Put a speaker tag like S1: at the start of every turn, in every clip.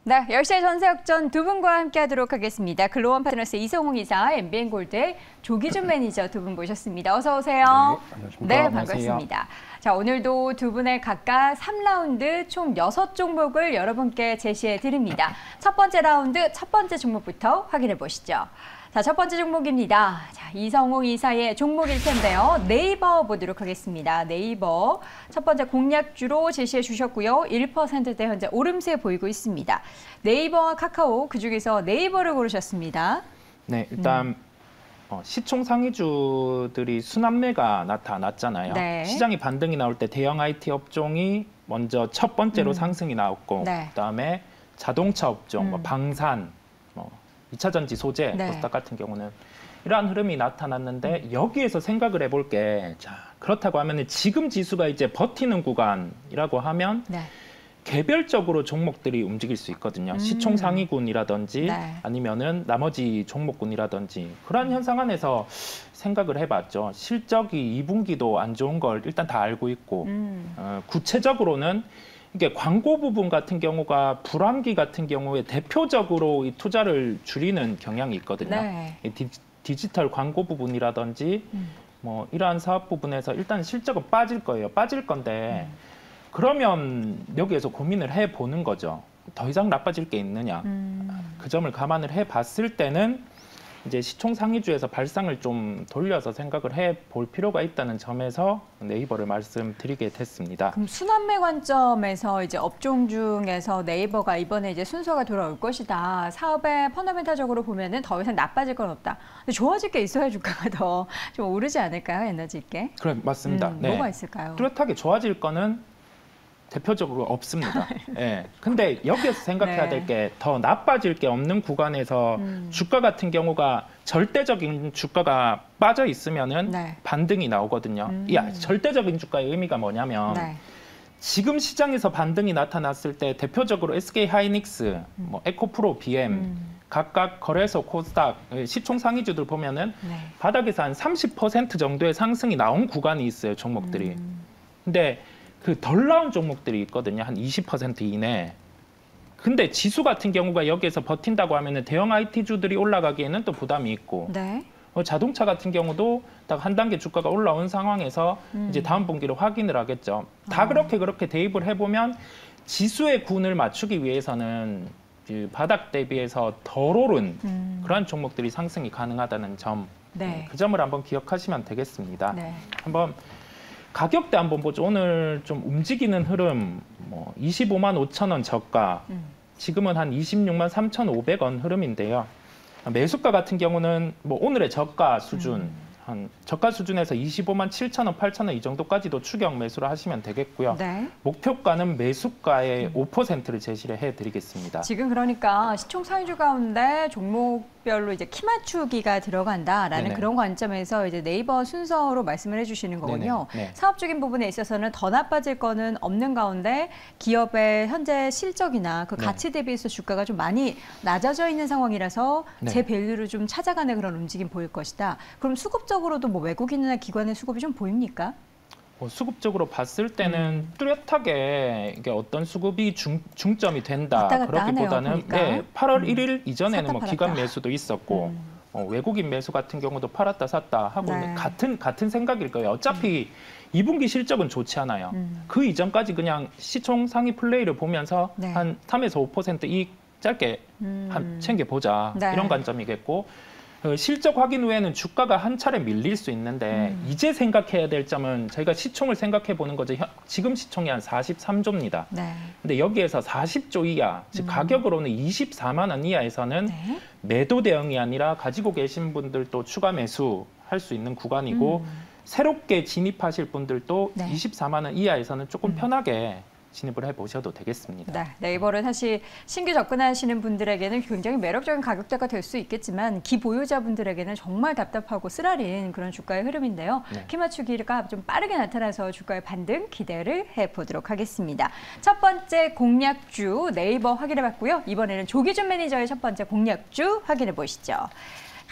S1: 네, 10시의 전세역전 두 분과 함께하도록 하겠습니다. 글로원 파트너스 이성웅 이사, MBN골드의 조기준 매니저 두 분 모셨습니다. 어서 오세요.
S2: 네,
S1: 반갑습니다. 자, 오늘도 두 분의 각각 3라운드 총 6종목을 여러분께 제시해 드립니다. 첫 번째 라운드 첫 번째 종목부터 확인해 보시죠. 자, 첫 번째 종목입니다. 자, 이성웅 이사의 종목일 텐데요. 네이버 보도록 하겠습니다. 네이버 첫 번째 공략주로 제시해 주셨고요. 1%대 현재 오름세 보이고 있습니다. 네이버와 카카오, 그중에서 네이버를 고르셨습니다.
S2: 네, 일단 시총 상위주들이 순환매가 나타났잖아요.
S1: 네.
S2: 시장이 반등이 나올 때 대형 IT 업종이 먼저 첫 번째로 상승이 나왔고,
S1: 네.
S2: 그다음에 자동차 업종, 뭐 방산, 2차 전지 소재,
S1: 네.
S2: 코스닥 같은 경우는 이러한 흐름이 나타났는데 여기에서 생각을 해볼 게, 자, 그렇다고 하면 지금 지수가 이제 버티는 구간이라고 하면
S1: 네.
S2: 개별적으로 종목들이 움직일 수 있거든요. 시총 상위군이라든지
S1: 네.
S2: 아니면은 나머지 종목군이라든지 그런 현상 안에서 생각을 해봤죠. 실적이 2분기도 안 좋은 걸 일단 다 알고 있고 구체적으로는 이게 광고 부분 같은 경우가 불황기 같은 경우에 대표적으로 이 투자를 줄이는 경향이 있거든요.
S1: 네.
S2: 이 디지털 광고 부분이라든지 뭐 이러한 사업 부분에서 일단 실적은 빠질 거예요. 빠질 건데 그러면 여기에서 고민을 해보는 거죠. 더 이상 나빠질 게 있느냐. 그 점을 감안을 해봤을 때는 이제 시총 상위주에서 발상을 좀 돌려서 생각을 해볼 필요가 있다는 점에서 네이버를 말씀드리게 됐습니다.
S1: 그럼 순환매 관점에서 이제 업종 중에서 네이버가 이번에 이제 순서가 돌아올 것이다. 사업의 펀더멘탈적으로 보면은 더 이상 나빠질 건 없다. 근데 좋아질 게 있어야 주가가 더 좀 오르지 않을까요? 에너지 있게.
S2: 그래, 맞습니다. 네.
S1: 뭐가 있을까요?
S2: 뚜렷하게 좋아질 거는 대표적으로 없습니다. 예. 근데 여기에서 생각해야
S1: 네.
S2: 될 게 더 나빠질 게 없는 구간에서 주가 같은 경우가 절대적인 주가가 빠져 있으면은
S1: 네.
S2: 반등이 나오거든요. 절대적인 주가의 의미가 뭐냐면
S1: 네.
S2: 지금 시장에서 반등이 나타났을 때 대표적으로 SK 하이닉스, 뭐 에코프로, BM 각각 거래소 코스닥 시총 상위주들 보면은
S1: 네.
S2: 바닥에서 한 30% 정도의 상승이 나온 구간이 있어요, 종목들이. 근데 그 덜 나온 종목들이 있거든요. 한 20% 이내. 근데 지수 같은 경우가 여기에서 버틴다고 하면은 대형 IT주들이 올라가기에는 또 부담이 있고
S1: 네.
S2: 자동차 같은 경우도 딱 한 단계 주가가 올라온 상황에서 이제 다음 분기로 확인을 하겠죠. 다 그렇게 대입을 해보면 지수의 군을 맞추기 위해서는 그 바닥 대비해서 덜 오른 그러한 종목들이 상승이 가능하다는 점.
S1: 네.
S2: 그 점을 한번 기억하시면 되겠습니다.
S1: 네.
S2: 한번 가격대 한번 보죠. 오늘 좀 움직이는 흐름, 뭐 25만 5천 원 저가, 지금은 한 26만 3,500원 흐름인데요. 매수가 같은 경우는 뭐 오늘의 저가 수준, 한 저가 수준에서 25만 7천 원, 8천 원 이 정도까지도 추격 매수를 하시면 되겠고요.
S1: 네.
S2: 목표가는 매수가의 5%를 제시를 해드리겠습니다.
S1: 지금 그러니까 시총 상위주 가운데 종목별로 이제 키 맞추기가 들어간다라는
S2: 네네.
S1: 그런 관점에서 이제 네이버 순서로 말씀을 해주시는 거군요.
S2: 네네. 네.
S1: 사업적인 부분에 있어서는 더 나빠질 거는 없는 가운데 기업의 현재 실적이나 그
S2: 네.
S1: 가치 대비해서 주가가 좀 많이 낮아져 있는 상황이라서
S2: 네.
S1: 제 밸류를 좀 찾아가는 그런 움직임 보일 것이다. 그럼 수급적으로도 뭐 외국인이나 기관의 수급이 좀 보입니까?
S2: 수급적으로 봤을 때는 뚜렷하게 이게 어떤 수급이 중점이 된다.
S1: 왔다 갔다
S2: 그렇기보다는
S1: 하네요, 보니까.
S2: 8월 1일 이전에는
S1: 샀다
S2: 뭐
S1: 팔았다.
S2: 기관 매수도 있었고 외국인 매수 같은 경우도 팔았다 샀다 하고
S1: 네.
S2: 같은 생각일 거예요. 어차피 2분기 실적은 좋지 않아요. 그 이전까지 그냥 시총 상위 플레이를 보면서
S1: 네.
S2: 한 3에서 5% 이익 짧게 챙겨보자.
S1: 네.
S2: 이런 관점이겠고 실적 확인 후에는 주가가 한 차례 밀릴 수 있는데 이제 생각해야 될 점은 저희가 시총을 생각해 보는 거죠. 지금 시총이 한 43조입니다.
S1: 네.
S2: 근데 여기에서 40조 이하, 즉 가격으로는 24만 원 이하에서는
S1: 네.
S2: 매도 대응이 아니라 가지고 계신 분들도 추가 매수할 수 있는 구간이고 새롭게 진입하실 분들도
S1: 네.
S2: 24만 원 이하에서는 조금 편하게 진입을 해보셔도 되겠습니다.
S1: 네, 네이버를 사실 신규 접근하시는 분들에게는 굉장히 매력적인 가격대가 될 수 있겠지만 기보유자분들에게는 정말 답답하고 쓰라린 그런 주가의 흐름인데요.
S2: 네.
S1: 키 맞추기가 좀 빠르게 나타나서 주가의 반등 기대를 해보도록 하겠습니다. 첫 번째 공략주 네이버 확인해봤고요. 이번에는 조기준 매니저의 첫 번째 공략주 확인해 보시죠.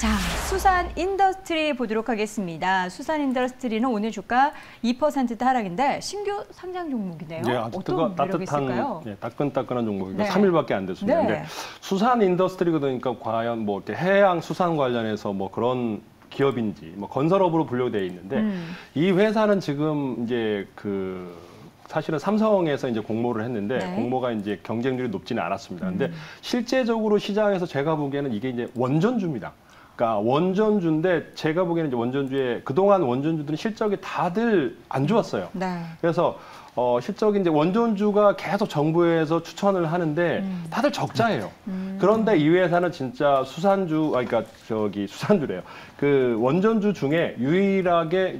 S1: 자, 수산 인더스트리 보도록 하겠습니다. 수산 인더스트리는 오늘 주가 2%대 하락인데 신규 상장 종목이네요.
S3: 네, 아주
S1: 어떤 매력이 있을까요?
S3: 네, 따끈따끈한 종목이고
S1: 네.
S3: 3일밖에 안 됐습니다.
S1: 네.
S3: 근데 수산 인더스트리가 그러니까 과연 뭐 이렇게 해양 수산 관련해서 뭐 그런 기업인지 뭐 건설업으로 분류되어 있는데 이 회사는 지금 이제 사실은 삼성에서 이제 공모를 했는데
S1: 네.
S3: 공모가 이제 경쟁률이 높지는 않았습니다. 근데 실제적으로 시장에서 제가 보기에는 이게 이제 원전주입니다. 그러니까 원전주인데 제가 보기에는 이제 원전주에 그동안 원전주들은 실적이 다들 안 좋았어요.
S1: 네.
S3: 그래서 실적이 이제 원전주가 계속 정부에서 추천을 하는데 다들 적자예요. 그런데 이 회사는 진짜 그러니까 수산주래요. 그 원전주 중에 유일하게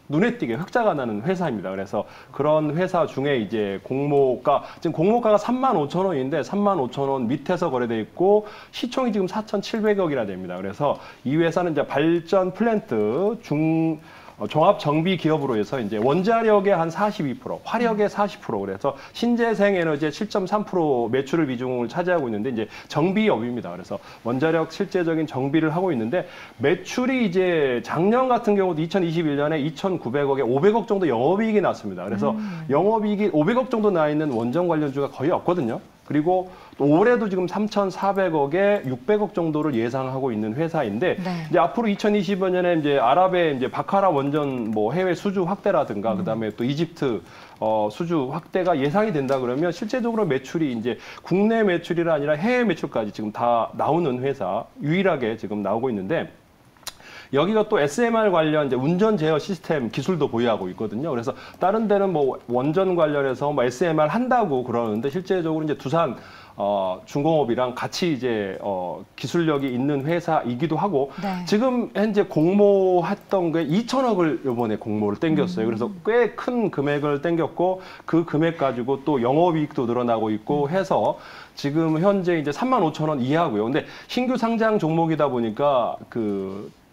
S3: 눈에 띄게 흑자가 나는 회사입니다. 그래서 그런 회사 중에 이제 지금 공모가가 35,000원인데 35,000원 밑에서 거래돼 있고 시총이 지금 4,700억이나 됩니다. 그래서 이 회사는 이제 발전 플랜트 종합 정비 기업으로 해서 이제 원자력의 한 42%, 화력의 40%, 그래서 신재생 에너지의 7.3% 매출을 비중을 차지하고 있는데 이제 정비업입니다. 그래서 원자력 실제적인 정비를 하고 있는데 매출이 이제 작년 같은 경우도 2021년에 2,900억에 500억 정도 영업이익이 났습니다. 그래서 영업이익이 500억 정도 나 있는 원전 관련주가 거의 없거든요. 그리고 또 올해도 지금 3,400억에 600억 정도를 예상하고 있는 회사인데
S1: 네.
S3: 이제 앞으로 2025년에 이제 아랍의 이제 바카라 원전 뭐 해외 수주 확대라든가 그다음에 또 이집트 수주 확대가 예상이 된다 그러면 실제적으로 매출이 이제 국내 매출이 아니라 해외 매출까지 지금 다 나오는 회사 유일하게 지금 나오고 있는데 여기가 또 SMR 관련 이제 운전 제어 시스템 기술도 보유하고 있거든요. 그래서 다른 데는 뭐 원전 관련해서 뭐 SMR 한다고 그러는데 실제적으로 이제 두산 중공업이랑 같이 이제 기술력이 있는 회사이기도 하고
S1: 네.
S3: 지금 현재 공모했던 게 2천억을 이번에 공모를 땡겼어요. 그래서 꽤 큰 금액을 땡겼고 그 금액 가지고 또 영업이익도 늘어나고 있고 해서 지금 현재 이제 35,000원 이하고요. 근데 신규 상장 종목이다 보니까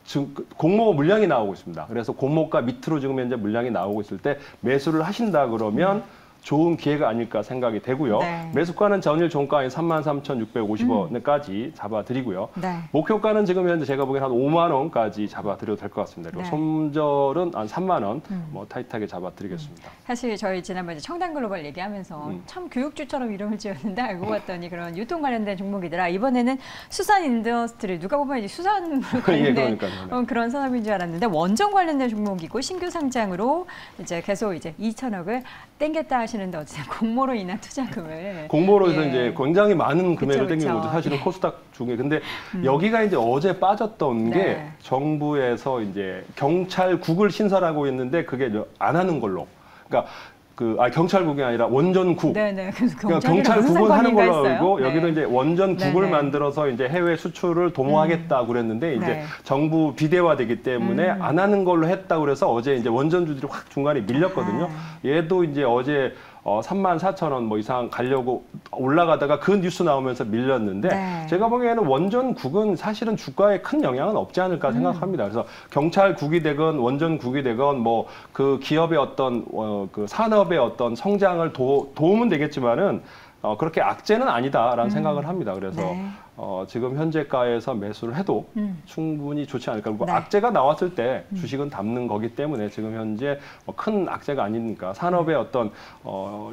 S3: 지금 공모 물량이 나오고 있습니다. 그래서 공모가 밑으로 지금 현재 물량이 나오고 있을 때 매수를 하신다 그러면 좋은 기회가 아닐까 생각이 되고요.
S1: 네.
S3: 매수가는 전일 종가인 33,650원까지 잡아드리고요.
S1: 네.
S3: 목표가는 지금 현재 제가 보기엔 한 5만 원까지 잡아드려도 될 것 같습니다. 그리고
S1: 네.
S3: 손절은 한 3만 원 뭐 타이트하게 잡아드리겠습니다.
S1: 사실 저희 지난번에 청담글로벌 얘기하면서 참 교육주처럼 이름을 지었는데 알고 봤더니 그런 유통 관련된 종목이더라. 이번에는 수산 인더스트리 누가 보면 이제 수산물 관련된
S3: 그러니까요.
S1: 그런 산업인 줄 알았는데 원전 관련된 종목이고 신규 상장으로 이제 계속 이제 2천억을 땡겼다 하시는데 어쨌든 공모로 인한 투자금을
S3: 공모로 해서
S1: 예.
S3: 이제 굉장히 많은 금액을
S1: 그쵸,
S3: 땡긴
S1: 그쵸.
S3: 거죠. 사실은 코스닥 중에. 근데 여기가 이제 어제 빠졌던 게
S1: 네.
S3: 정부에서 이제 경찰국을 신설하고 있는데 그게 안 하는 걸로. 그러니까 경찰국이 아니라 원전국.
S1: 네네. 그래서
S3: 그러니까
S1: 경찰이랑 무슨
S3: 경찰국은 하는 걸로
S1: 상관인가
S3: 알고
S1: 했어요?
S3: 여기도
S1: 네.
S3: 이제 원전국을
S1: 네네.
S3: 만들어서 이제 해외 수출을 도모하겠다고 그랬는데 이제
S1: 네.
S3: 정부 비대화되기 때문에 안 하는 걸로 했다고 그래서 어제 이제 원전주들이 확 중간에 밀렸거든요. 얘도 이제 어제 34,000원 뭐 이상 가려고 올라가다가 그 뉴스 나오면서 밀렸는데
S1: 네.
S3: 제가 보기에는 원전국은 사실은 주가에 큰 영향은 없지 않을까 생각합니다. 그래서 경찰국이 되건 원전국이 되건 뭐 그 기업의 어떤 그 산업의 어떤 성장을 도우면 되겠지만은 그렇게 악재는 아니다라는 생각을 합니다. 그래서
S1: 네.
S3: 지금 현재가에서 매수를 해도 충분히 좋지 않을까. 그리고
S1: 네.
S3: 악재가 나왔을 때 주식은 담는 거기 때문에 지금 현재 큰 악재가 아니니까 산업의 어떤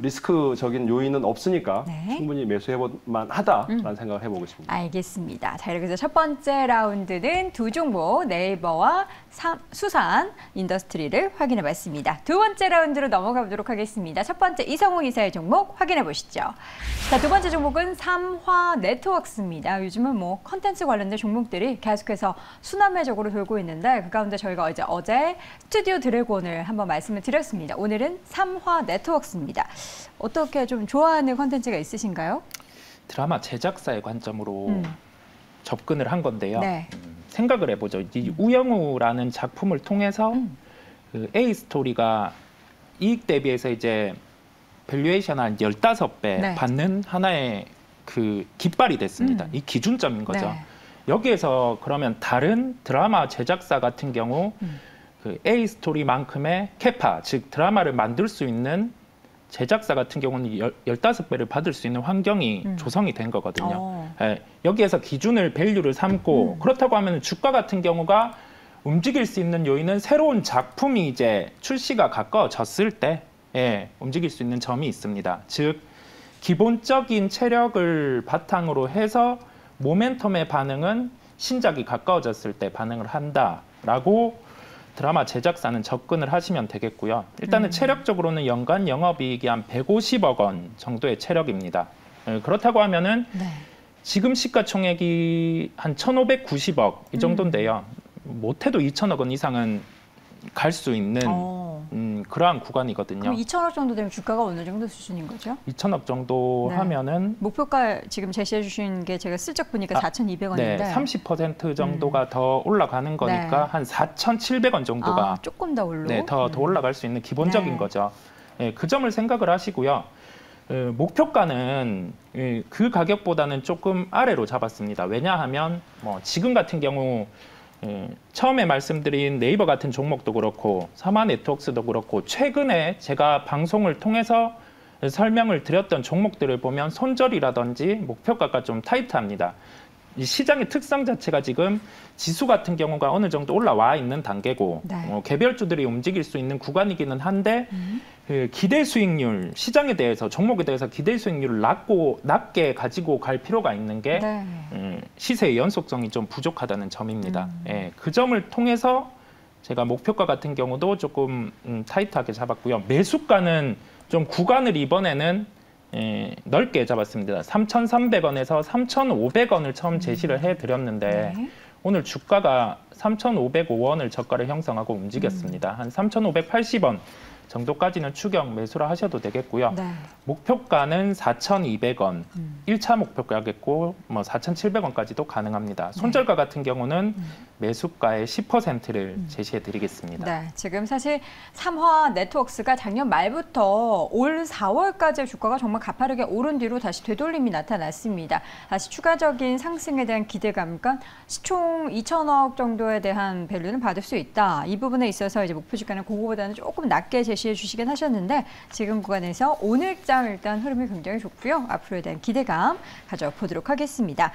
S3: 리스크적인 요인은 없으니까
S1: 네.
S3: 충분히 매수해볼만 하다라는 생각을 해보겠습니다.
S1: 알겠습니다. 자, 이렇게 해서 첫 번째 라운드는 두 종목 네이버와 수산 인더스트리를 확인해 봤습니다. 두 번째 라운드로 넘어가 보도록 하겠습니다. 첫 번째 이성우 이사의 종목 확인해 보시죠. 자, 두 번째 종목은 삼화 네트워크스입니다. 요즘은 뭐 컨텐츠 관련된 종목들이 계속해서 순환매적으로 돌고 있는데 그 가운데 저희가 어제 스튜디오 드래곤을 한번 말씀을 드렸습니다. 오늘은 삼화 네트워크스입니다. 어떻게 좀 좋아하는 컨텐츠가 있으신가요?
S2: 드라마 제작사의 관점으로 접근을 한 건데요.
S1: 네.
S2: 생각을 해보죠. 이 우영우라는 작품을 통해서 그 A 스토리가 이익 대비해서 이제 밸류에이션 한 15배
S1: 네.
S2: 받는 하나의 그 깃발이 됐습니다. 이 기준점인 거죠.
S1: 네.
S2: 여기에서 그러면 다른 드라마 제작사 같은 경우 그 A 스토리만큼의 캐파, 즉 드라마를 만들 수 있는 제작사 같은 경우는 15배를 받을 수 있는 환경이 조성이 된 거거든요. 예, 여기에서 기준을 밸류를 삼고 그렇다고 하면 주가 같은 경우가 움직일 수 있는 요인은 새로운 작품이 이제 출시가 가까워졌을 때 움직일 수 있는 점이 있습니다. 즉 기본적인 체력을 바탕으로 해서 모멘텀의 반응은 신작이 가까워졌을 때 반응을 한다라고 드라마 제작사는 접근을 하시면 되겠고요. 일단은 체력적으로는 연간 영업이익이 한 150억 원 정도의 체력입니다. 그렇다고 하면은 지금 시가총액이 한 1,590억 이 정도인데요. 못해도 2,000억 원 이상은 갈 수 있는 그러한 구간이거든요.
S1: 그럼 2,000억 정도 되면 주가가 어느 정도 수준인 거죠?
S2: 2,000억 정도 하면은
S1: 목표가 지금 제시해 주신 게 제가 슬쩍 보니까 4,200원인데
S2: 네, 30% 정도가 더 올라가는 거니까 한 4,700원 정도가
S1: 조금 더
S2: 더 올라갈 수 있는 기본적인 거죠. 그 점을 생각을 하시고요. 목표가는 그 가격보다는 조금 아래로 잡았습니다. 왜냐하면 지금 같은 경우 처음에 말씀드린 네이버 같은 종목도 그렇고 사마네트워크스도 그렇고 최근에 제가 방송을 통해서 설명을 드렸던 종목들을 보면 손절이라든지 목표가가 좀 타이트합니다. 이 시장의 특성 자체가 지금 지수 같은 경우가 어느 정도 올라와 있는 단계고 개별주들이 움직일 수 있는 구간이기는 한데 그 기대 수익률, 시장에 대해서 종목에 대해서 기대 수익률을 낮게 가지고 갈 필요가 있는 게 시세의 연속성이 좀 부족하다는 점입니다. 그 점을 통해서 제가 목표가 같은 경우도 조금 타이트하게 잡았고요. 매수가는 좀 구간을 이번에는 넓게 잡았습니다. 3,300원에서 3,500원을 처음 제시를 해드렸는데 오늘 주가가 3,505원을 저가를 형성하고 움직였습니다. 한 3,580원 정도까지는 추격 매수를 하셔도 되겠고요. 목표가는 4,200원, 1차 목표가겠고 4,700원까지도 가능합니다. 손절가 같은 경우는 매수가의 10%를 제시해 드리겠습니다.
S1: 네, 지금 사실 삼화 네트워크스가 작년 말부터 올 4월까지 주가가 정말 가파르게 오른 뒤로 다시 되돌림이 나타났습니다. 다시 추가적인 상승에 대한 기대감과 시총 2,000억 정도에 대한 밸류는 받을 수 있다. 이 부분에 있어서 이제 목표 주가는 그거보다는 조금 낮게 제시해 주시긴 하셨는데 지금 구간에서 오늘장 일단 흐름이 굉장히 좋고요. 앞으로에 대한 기대감 가져보도록 하겠습니다.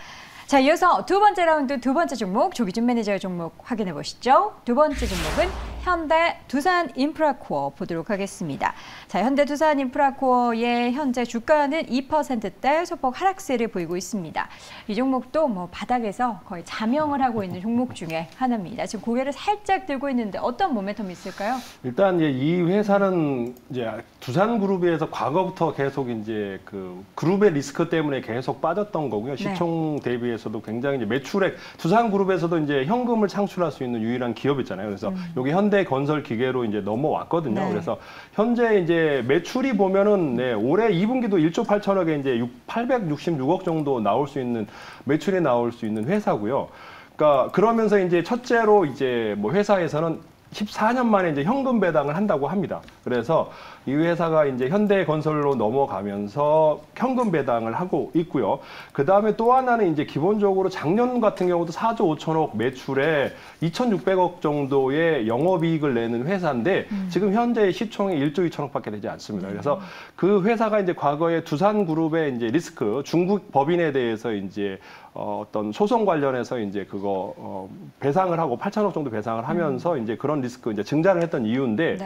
S1: 자, 이어서 두 번째 라운드 두 번째 종목 조기준 매니저의 종목 확인해 보시죠. 두 번째 종목은 현대 두산 인프라코어 보도록 하겠습니다. 자, 현대 두산 인프라코어의 현재 주가는 2%대 소폭 하락세를 보이고 있습니다. 이 종목도 바닥에서 거의 자명을 하고 있는 종목 중에 하나입니다. 지금 고개를 살짝 들고 있는데 어떤 모멘텀이 있을까요?
S3: 일단 이제 이 회사는 이제 두산그룹에서 과거부터 계속 이제 그 그룹의 리스크 때문에 계속 빠졌던 거고요. 시총 대비해서도 굉장히 이제 매출액 두산그룹에서도 이제 현금을 창출할 수 있는 유일한 기업이잖아요. 그래서 여기 현대 건설 기계로 이제 넘어왔거든요. 그래서 현재 이제 매출이 보면은 올해 2분기도 1조 8천억에 이제 866억 정도 나올 수 있는 매출이 나올 수 있는 회사고요. 그러니까 그러면서 이제 첫째로 이제 회사에서는 14년 만에 이제 현금 배당을 한다고 합니다. 그래서 이 회사가 이제 현대건설로 넘어가면서 현금 배당을 하고 있고요. 그 다음에 또 하나는 이제 기본적으로 작년 같은 경우도 4조 5천억 매출에 2,600억 정도의 영업이익을 내는 회사인데 지금 현재 시총이 1조 2천억밖에 되지 않습니다. 그래서 그 회사가 이제 과거에 두산그룹의 이제 리스크, 중국 법인에 대해서 이제 어떤 소송 관련해서 이제 그거 배상을 하고 8천억 정도 배상을 하면서 이제 그런 리스크 이제 증자를 했던 이유인데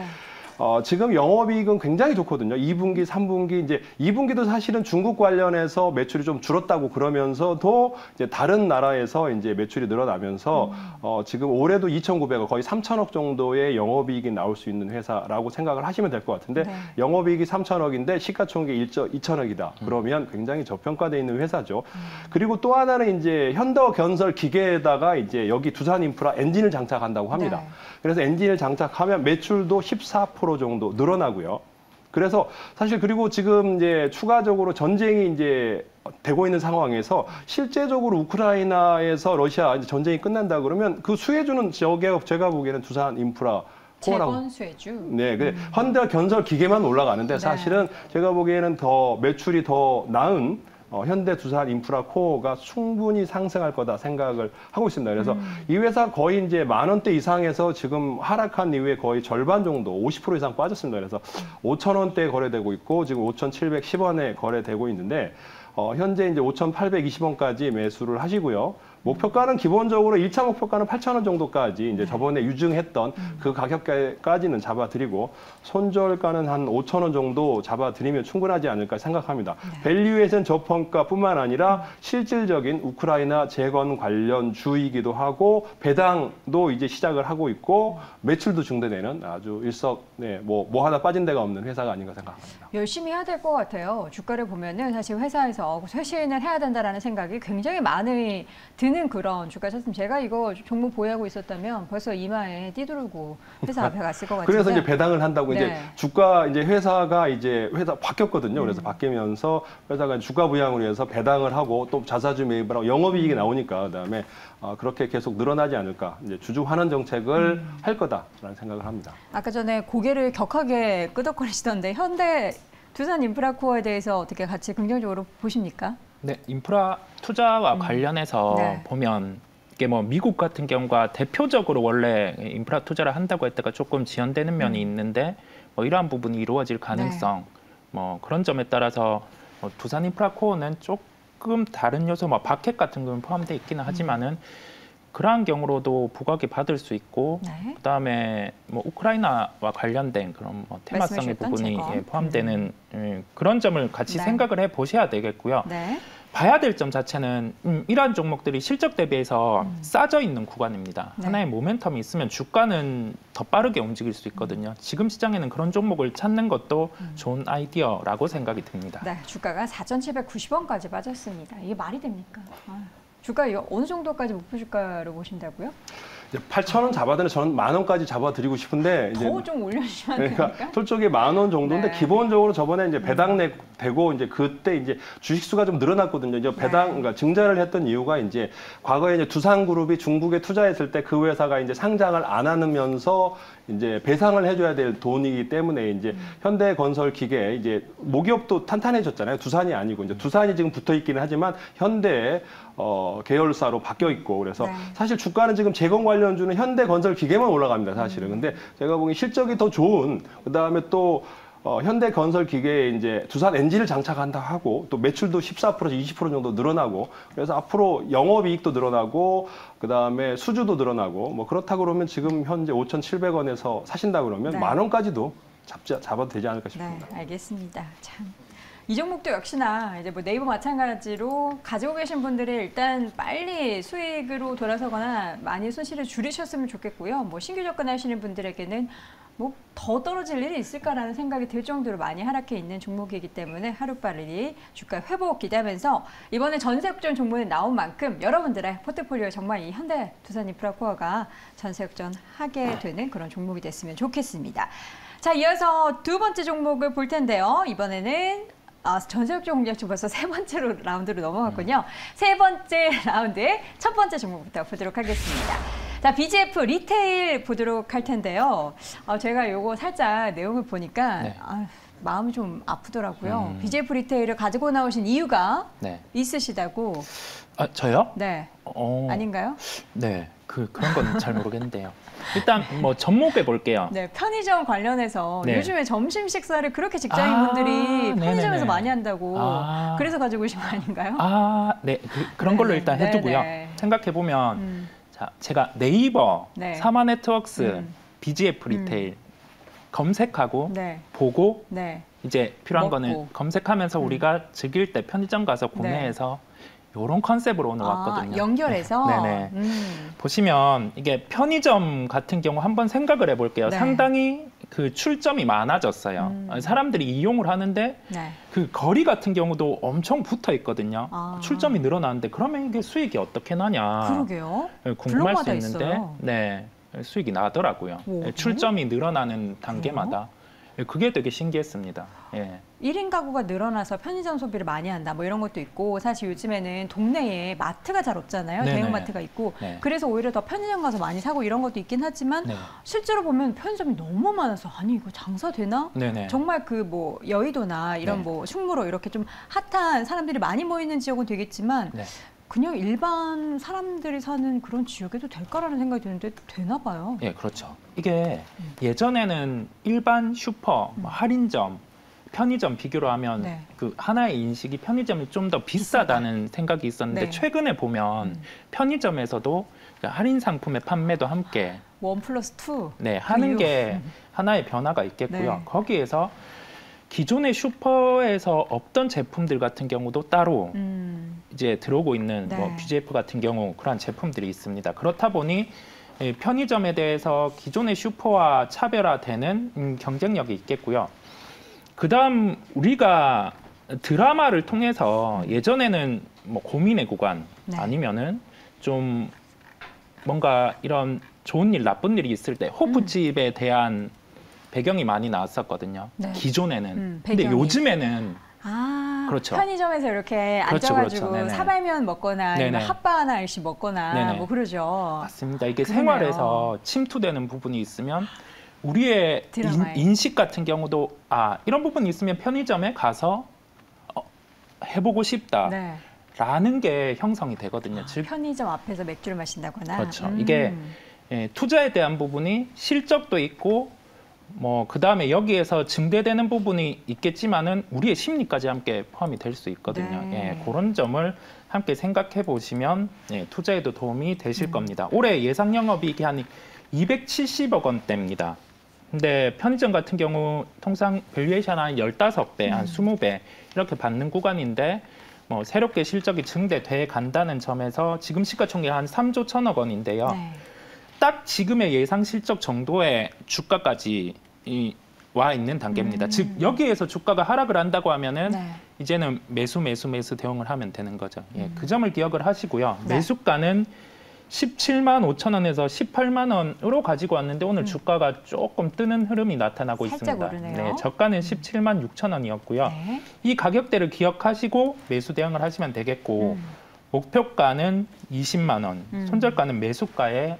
S3: 지금 영업이익은 굉장히 좋거든요. 2분기, 3분기, 이제 2분기도 사실은 중국 관련해서 매출이 좀 줄었다고 그러면서도 이제 다른 나라에서 이제 매출이 늘어나면서 지금 올해도 2,900억, 거의 3,000억 정도의 영업이익이 나올 수 있는 회사라고 생각을 하시면 될 것 같은데 영업이익이 3,000억인데 시가총액이 1조 2천억이다. 그러면 굉장히 저평가되어 있는 회사죠. 그리고 또 하나는 이제 현대건설 기계에다가 이제 여기 두산인프라 엔진을 장착한다고 합니다. 그래서 엔진을 장착하면 매출도 14% 정도 늘어나고요. 그래서 사실 그리고 지금 이제 추가적으로 전쟁이 이제 되고 있는 상황에서 실제적으로 우크라이나에서 러시아 이제 전쟁이 끝난다 그러면 그 수혜주는 제가 보기에는 두산 인프라
S1: 재건 수혜주.
S3: 네, 현대 건설 기계만 올라가는데 사실은 제가 보기에는 더 매출이 더 나은 현대 두산 인프라 코어가 충분히 상승할 거다 생각을 하고 있습니다. 그래서 이 회사 거의 이제 10,000원대 이상에서 지금 하락한 이후에 거의 절반 정도 50% 이상 빠졌습니다. 그래서 5,000원대에 거래되고 있고 지금 5,710원에 거래되고 있는데 현재 이제 5,820원까지 매수를 하시고요. 목표가는 기본적으로 1차 목표가는 8,000원 정도까지 이제 저번에 유증했던 그 가격까지는 잡아드리고 손절가는 한 5,000원 정도 잡아드리면 충분하지 않을까 생각합니다. 밸류에이션 저평가뿐만 아니라 실질적인 우크라이나 재건 관련 주이기도 하고 배당도 이제 시작을 하고 있고 매출도 증대되는 아주 뭐 하나 빠진 데가 없는 회사가 아닌가 생각합니다.
S1: 열심히 해야 될 것 같아요. 주가를 보면은 사실 회사에서 쇄신을 해야 된다라는 생각이 굉장히 많이 드는 그런 주가였으면 제가 이거 종목 보유하고 있었다면 벌써 이마에 띠두르고 회사 앞에 갔을 것 같은데.
S3: 그래서 이제 배당을 한다고 이제 주가 이제 회사가 이제 바뀌었거든요. 그래서 바뀌면서 회사가 주가 부양을 위해서 배당을 하고 또 자사주 매입을 하고 영업이익이 나오니까 그다음에 그렇게 계속 늘어나지 않을까. 이제 주주 환원 정책을 할 거다라는 생각을 합니다.
S1: 아까 전에 고개를 격하게 끄덕거리시던데 현대 두산 인프라코어에 대해서 어떻게 같이 긍정적으로 보십니까?
S2: 네, 인프라 투자와 관련해서 보면 이게 뭐 미국 같은 경우가 대표적으로 원래 인프라 투자를 한다고 했다가 조금 지연되는 면이 있는데 뭐 이러한 부분이 이루어질 가능성 뭐 그런 점에 따라서 두산 인프라코어는 조금 다른 요소 뭐 바켓 같은 건 포함되어 있기는 하지만은 그러한 경우로도 부각이 받을 수 있고 그다음에 뭐 우크라이나와 관련된 그런 뭐 테마성의 부분이 포함되는 그런 점을 같이 생각을 해 보셔야 되겠고요. 봐야 될 점 자체는 이러한 종목들이 실적 대비해서 싸져 있는 구간입니다. 하나의 모멘텀이 있으면 주가는 더 빠르게 움직일 수 있거든요. 지금 시장에는 그런 종목을 찾는 것도 좋은 아이디어라고 생각이 듭니다.
S1: 네, 주가가 4,790원까지 빠졌습니다. 이게 말이 됩니까? 주가 어느 정도까지 목표 주가로 보신다고요?
S3: 8,000원 잡아드는 저는 10,000원까지 잡아드리고 싶은데
S1: 더 좀 올려주시면 안 됩니까?
S3: 그러니까 솔직히 10,000원 정도인데 기본적으로 저번에 이제 배당 되고 이제 그때 이제 주식 수가 좀 늘어났거든요. 이제 그러니까 증자를 했던 이유가 이제 과거에 이제 두산그룹이 중국에 투자했을 때 그 회사가 이제 상장을 안 하면서 이제 배상을 해줘야 될 돈이기 때문에 이제 현대건설기계 이제 모기업도 탄탄해졌잖아요. 두산이 아니고 이제 두산이 지금 붙어 있기는 하지만 현대 계열사로 바뀌어 있고 그래서 사실 주가는 지금 재건 관련주는 현대건설기계만 올라갑니다. 사실은. 근데 제가 보기엔 실적이 더 좋은 그다음에 또 현대건설기계에 이제 두산 엔진을 장착한다 하고 또 매출도 14%에서 20% 정도 늘어나고 그래서 앞으로 영업이익도 늘어나고 그다음에 수주도 늘어나고 뭐 그렇다고 그러면 지금 현재 5,700원에서 사신다 그러면 10,000원까지도 잡아도 되지 않을까 싶습니다.
S1: 네, 알겠습니다. 참. 이 종목도 역시나 이제 뭐 네이버 마찬가지로 가지고 계신 분들이 일단 빨리 수익으로 돌아서거나 많이 손실을 줄이셨으면 좋겠고요. 뭐 신규 접근하시는 분들에게는 뭐 더 떨어질 일이 있을까라는 생각이 들 정도로 많이 하락해 있는 종목이기 때문에 하루빨리 주가 회복 기대하면서 이번에 전세역전 종목에 나온 만큼 여러분들의 포트폴리오에 정말 이 현대 두산 인프라코어가 전세역전 하게 되는 그런 종목이 됐으면 좋겠습니다. 자, 이어서 두 번째 종목을 볼 텐데요. 이번에는 전세역전 공략주 벌써 세 번째 라운드로 넘어갔군요. 세 번째 라운드의 첫 번째 종목부터 보도록 하겠습니다. 자, BGF 리테일 보도록 할 텐데요. 제가 요거 살짝 내용을 보니까 마음이 좀 아프더라고요. BGF 리테일을 가지고 나오신 이유가 있으시다고.
S2: 저요?
S1: 네. 아닌가요?
S2: 네. 그런 건 잘 모르겠는데요. 일단 뭐 접목해 볼게요.
S1: 네, 편의점 관련해서 요즘에 점심 식사를 그렇게 직장인분들이 편의점에서 많이 한다고 그래서 가지고 오신 거 아닌가요?
S2: 네. 그런 걸로 일단 해두고요. 생각해 보면 자, 제가 네이버, 사마네트웍스, BGF 리테일 검색하고 보고 이제 필요한 거는 검색하면서 우리가 즐길 때 편의점 가서 구매해서 이런 컨셉으로 오늘 왔거든요.
S1: 연결해서?
S2: 네네. 보시면 이게 편의점 같은 경우 한번 생각을 해볼게요. 상당히 그 출점이 많아졌어요. 사람들이 이용을 하는데 그 거리 같은 경우도 엄청 붙어 있거든요. 출점이 늘어나는데 그러면 이게 수익이 어떻게 나냐.
S1: 그러게요.
S2: 궁금할 수 있는데 수익이 나더라고요. 출점이 늘어나는 단계마다. 예, 그게 되게 신기했습니다. 예.
S1: 1인 가구가 늘어나서 편의점 소비를 많이 한다 뭐 이런 것도 있고 사실 요즘에는 동네에 마트가 잘 없잖아요.
S2: 네네.
S1: 대형마트가 있고
S2: 네.
S1: 그래서 오히려 더 편의점 가서 많이 사고 이런 것도 있긴 하지만
S2: 네.
S1: 실제로 보면 편의점이 너무 많아서 아니 이거 장사 되나?
S2: 네네.
S1: 정말 그 뭐 여의도나 이런
S2: 네.
S1: 뭐 충무로 이렇게 좀 핫한 사람들이 많이 모이는 지역은 되겠지만
S2: 네.
S1: 그냥 일반 사람들이 사는 그런 지역에도 될까라는 생각이 드는데 되나 봐요.
S2: 예, 그렇죠. 이게 예전에는 일반 슈퍼, 뭐 할인점, 편의점 비교로 하면
S1: 네.
S2: 그 하나의 인식이 편의점이 좀 더 비싸다는 생각이 있었는데
S1: 네.
S2: 최근에 보면 편의점에서도 할인 상품의 판매도 함께
S1: 1+2.
S2: 네, 하는
S1: 이유.
S2: 게 하나의 변화가 있겠고요.
S1: 네.
S2: 거기에서 기존의 슈퍼에서 없던 제품들 같은 경우도 따로 이제 들어오고 있는
S1: 네.
S2: 뭐 BGF 같은 경우 그런 제품들이 있습니다. 그렇다 보니 편의점에 대해서 기존의 슈퍼와 차별화되는 경쟁력이 있겠고요. 그다음 우리가 드라마를 통해서 예전에는 뭐 고민의 구간
S1: 네.
S2: 아니면은 좀 뭔가 이런 좋은 일, 나쁜 일이 있을 때 호프집에 대한 배경이 많이 나왔었거든요.
S1: 네.
S2: 기존에는. 근데
S1: 배경이.
S2: 요즘에는
S1: 아,
S2: 그렇죠.
S1: 편의점에서 이렇게
S2: 그렇죠,
S1: 앉아가지고
S2: 그렇죠. 네네.
S1: 사발면 먹거나 아니면
S2: 네네.
S1: 핫바 하나씩 먹거나
S2: 네네.
S1: 뭐 그러죠.
S2: 맞습니다. 이게
S1: 그러네요.
S2: 생활에서 침투되는 부분이 있으면 우리의
S1: 드라마에.
S2: 인식 같은 경우도 이런 부분이 있으면 편의점에 가서 해보고 싶다라는
S1: 네.
S2: 게 형성이 되거든요. 즉
S1: 편의점 앞에서 맥주를 마신다거나.
S2: 그렇죠. 이게 투자에 대한 부분이 실적도 있고 뭐 그다음에 여기에서 증대되는 부분이 있겠지만은 우리의 심리까지 함께 포함이 될 수 있거든요.
S1: 네.
S2: 예, 그런 점을 함께 생각해 보시면 투자에도 도움이 되실 겁니다. 올해 예상 영업이익이 한 270억 원대입니다. 근데 편의점 같은 경우 통상 밸류에이션 한 15배, 한 20배 이렇게 받는 구간인데 뭐 새롭게 실적이 증대돼 간다는 점에서 지금 시가총액 한 3조 1천억 원인데요.
S1: 네.
S2: 딱 지금의 예상 실적 정도의 주가까지 와 있는 단계입니다. 즉 여기에서 주가가 하락을 한다고 하면은
S1: 네.
S2: 이제는 매수 대응을 하면 되는 거죠. 예, 그 점을 기억을 하시고요.
S1: 네.
S2: 매수가는 17만 5천 원에서 18만 원으로 가지고 왔는데 오늘 주가가 조금 뜨는 흐름이 나타나고
S1: 살짝
S2: 있습니다.
S1: 오르네요.
S2: 네, 저가는 17만 6천 원이었고요.
S1: 네.
S2: 이 가격대를 기억하시고 매수 대응을 하시면 되겠고 목표가는 20만 원, 손절가는 매수가의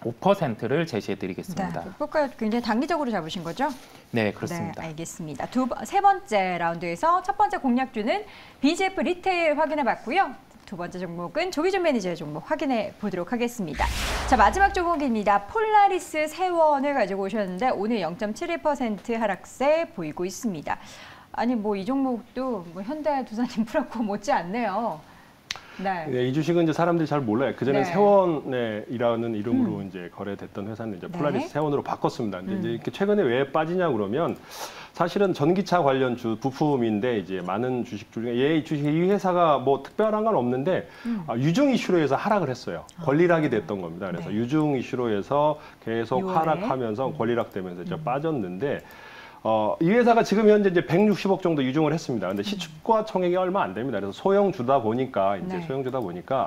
S2: 5%를 제시해드리겠습니다.
S1: 목표가 굉장히 단기적으로 잡으신 거죠?
S2: 네, 그렇습니다.
S1: 네, 알겠습니다. 세 번째 라운드에서 첫 번째 공략주는 BGF 리테일 확인해 봤고요. 두 번째 종목은 조기준 매니저의 종목 확인해 보도록 하겠습니다. 자, 마지막 종목입니다. 폴라리스 세원을 가지고 오셨는데 오늘 0.71% 하락세 보이고 있습니다. 아니 뭐 이 종목도 뭐 현대 두산 인프라코 못지 않네요. 네.
S3: 네, 이 주식은 이제 사람들이 잘 몰라요. 그전에
S1: 네.
S3: 세원이라는 이름으로 이제 거래됐던 회사는 이제
S1: 네.
S3: 폴라리스 세원으로 바꿨습니다. 근데 이제 이렇게 최근에 왜 빠지냐 그러면 사실은 전기차 관련 부품인데 이제 많은 주식 중에 이 회사가 뭐 특별한 건 없는데 유증 이슈로 해서 하락을 했어요. 권리락이 됐던 겁니다. 그래서
S1: 네.
S3: 유증 이슈로 해서 계속
S1: 6월에?
S3: 하락하면서 권리락되면서 이제 빠졌는데 이 회사가 지금 현재 이제 160억 정도 유증을 했습니다. 근데 시가총액이 얼마 안 됩니다. 그래서 소형주다 보니까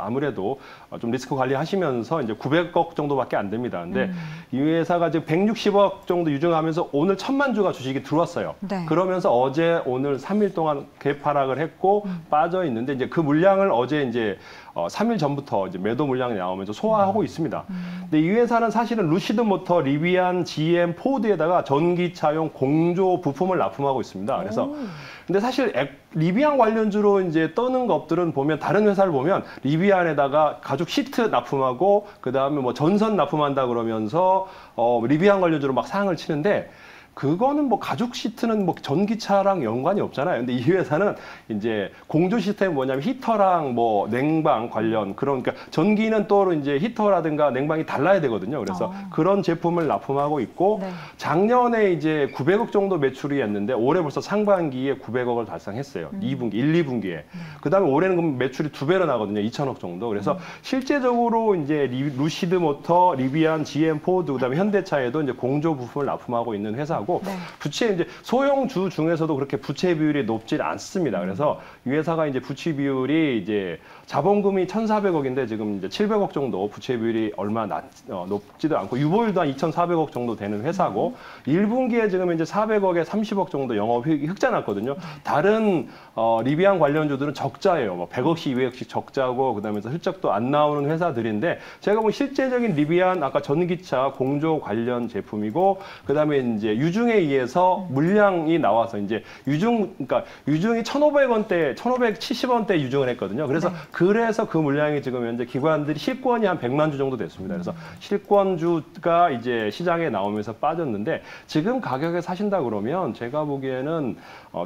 S3: 아무래도 좀 리스크 관리하시면서 이제 900억 정도밖에 안 됩니다. 근데 이 회사가 지금 160억 정도 유증하면서 오늘 1,000만 주가 주식이 들어왔어요.
S1: 네.
S3: 그러면서 어제 오늘 3일 동안 갭하락을 했고 빠져 있는데 이제 그 물량을 어제 이제 3일 전부터 이제 매도 물량이 나오면서 소화하고 있습니다. 근데 이 회사는 사실은 루시드 모터, 리비안, GM, 포드에다가 전기차용 공조 부품을 납품하고 있습니다. 그래서 근데 사실 리비안 관련주로 이제 떠는 것들은 보면 다른 회사를 보면 리비안에다가 가죽 시트 납품하고 그 다음에 뭐 전선 납품한다 그러면서 리비안 관련주로 막 상을 치는데 그거는 뭐 가죽 시트는 뭐 전기차랑 연관이 없잖아요. 근데 이 회사는 이제 공조 시스템이 뭐냐면 히터랑 뭐 냉방 관련 그러니까 전기는 또 이제 히터라든가 냉방이 달라야 되거든요. 그래서 그런 제품을 납품하고 있고
S1: 네.
S3: 작년에 이제 900억 정도 매출이 했는데 올해 벌써 상반기에 900억을 달성했어요. 2분기, 1, 2분기에. 그다음에 올해는 그럼 매출이 2배로 나거든요. 2천억 정도. 그래서 실제적으로 이제 루시드 모터, 리비안, GM, 포드 그다음에 현대차에도 이제 공조 부품을 납품하고 있는 회사고 하고
S1: 네.
S3: 부채 이제 소형주 중에서도 그렇게 부채 비율이 높지 않습니다. 그래서 이 회사가 이제 부채 비율이 이제 자본금이 1,400억인데 지금 이제 700억 정도 부채 비율이 얼마 높지도 않고 유보율도 한 2,400억 정도 되는 회사고 1분기에 지금 이제 400억에 30억 정도 영업 흑자 났거든요. 다른 리비안 관련주들은 적자예요. 뭐 100억씩 200억씩 적자고 그다음에 실적도 안 나오는 회사들인데 제가 보면 실제적인 리비안 아까 전기차 공조 관련 제품이고 그다음에 이제 유중에 의해서 물량이 나와서 이제 그러니까 유중이 1,500원대, 1,570원대 유중을 했거든요. 그래서 그래서 그 물량이 지금 현재 기관들이 실권이 한 100만 주 정도 됐습니다. 그래서 실권주가 이제 시장에 나오면서 빠졌는데 지금 가격에 사신다 그러면 제가 보기에는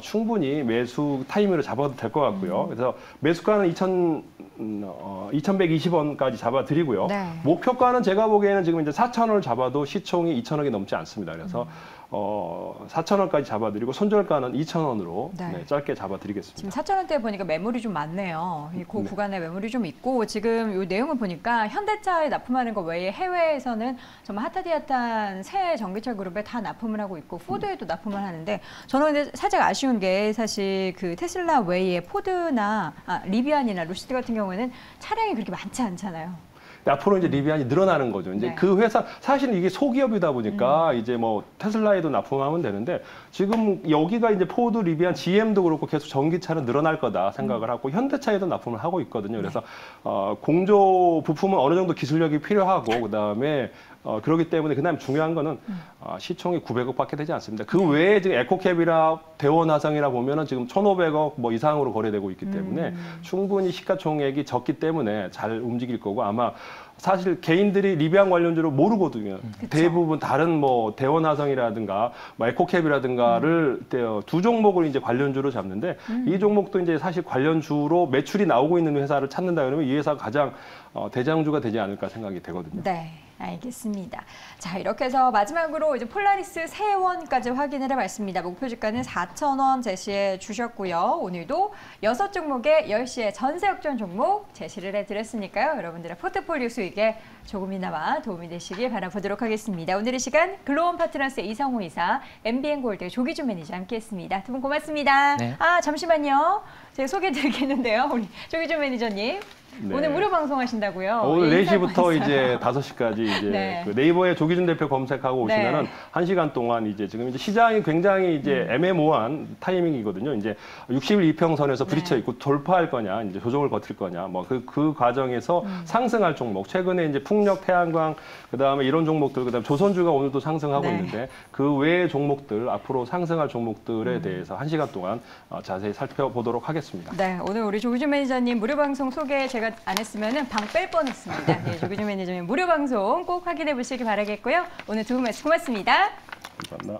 S3: 충분히 매수 타이밍으로 잡아도 될 것 같고요. 그래서 매수가는 2,120원까지 잡아드리고요.
S1: 네.
S3: 목표가는 제가 보기에는 지금 이제 4,000원을 잡아도 시총이 2,000억이 넘지 않습니다. 그래서 4,000원까지 잡아드리고 손절가는 2,000원으로
S1: 네.
S3: 짧게 잡아드리겠습니다.
S1: 지금 4,000원대 보니까 매물이 좀 많네요. 그 구간에 매물이 좀 있고 지금 이 내용을 보니까 현대차에 납품하는 거 외에 해외에서는 정말 핫한 새 전기차 그룹에 다 납품을 하고 있고 포드에도 납품을 하는데 저는 근데 살짝 아쉬운 게 사실 그 테슬라 외에 포드나 리비안이나 루시드 같은 경우에는 차량이 그렇게 많지 않잖아요.
S3: 앞으로 이제 리비안이 늘어나는 거죠. 이제
S1: 네.
S3: 그 회사 사실은 이게 소기업이다 보니까 이제 뭐 테슬라에도 납품하면 되는데 지금 여기가 이제 포드, 리비안, GM도 그렇고 계속 전기차는 늘어날 거다 생각을 하고 현대차에도 납품을 하고 있거든요. 그래서 공조 부품은 어느 정도 기술력이 필요하고 그다음에 그렇기 때문에 그다음에 중요한 거는 시총이 900억밖에 되지 않습니다. 그 외에 지금 에코캡이라 대원화성이라 보면은 지금 1,500억 뭐 이상으로 거래되고 있기 때문에 충분히 시가총액이 적기 때문에 잘 움직일 거고 아마 사실 개인들이 리비안 관련주를 모르거든요. 대부분 다른 뭐 대원화성이라든가 뭐 에코캡이라든가를 두 종목을 이제 관련주로 잡는데 이 종목도 이제 사실 관련주로 매출이 나오고 있는 회사를 찾는다 그러면 이 회사가 가장 대장주가 되지 않을까 생각이 되거든요.
S1: 네. 알겠습니다. 자, 이렇게 해서 마지막으로 이제 폴라리스 세원까지 확인을 해봤습니다. 목표 주가는 4,000원 제시해 주셨고요. 오늘도 6종목의 10시에 전세 역전 종목 제시를 해드렸으니까요. 여러분들의 포트폴리오 수익에 조금이나마 도움이 되시길 바라보도록 하겠습니다. 오늘의 시간 글로원 파트너스의 이성호 이사, MBN골드의 조기준 매니저 함께했습니다. 두 분 고맙습니다.
S2: 네.
S1: 잠시만요. 제가 소개해드리겠는데요. 우리 조기준 매니저님.
S3: 네.
S1: 오늘 무료 방송하신다고요?
S3: 오늘
S1: 예,
S3: 4시부터
S1: 인사
S3: 이제 5시까지 이제
S1: 네.
S3: 그 네이버에 조기준 대표 검색하고 오시면은
S1: 네.
S3: 1시간 동안 이제 지금 이제 시장이 굉장히 이제 애매모호한 타이밍이거든요. 이제 61이평선에서 부딪혀 있고 돌파할 거냐, 이제 조정을 버틸 거냐, 뭐 그 과정에서 상승할 종목. 최근에 이제 풍력, 태양광, 그다음에 이런 종목들, 그다음에 조선주가 오늘도 상승하고
S1: 네.
S3: 있는데 그 외의 종목들 앞으로 상승할 종목들에 대해서 1시간 동안 자세히 살펴보도록 하겠습니다.
S1: 네, 오늘 우리 조기준 매니저님 무료 방송 소개 제가 안 했으면은 방 뺄 뻔했습니다. 네, 조기준 매니저님 무료 방송 꼭 확인해 보시기 바라겠고요. 오늘 두 분 말씀 고맙습니다.
S3: 감사합니다.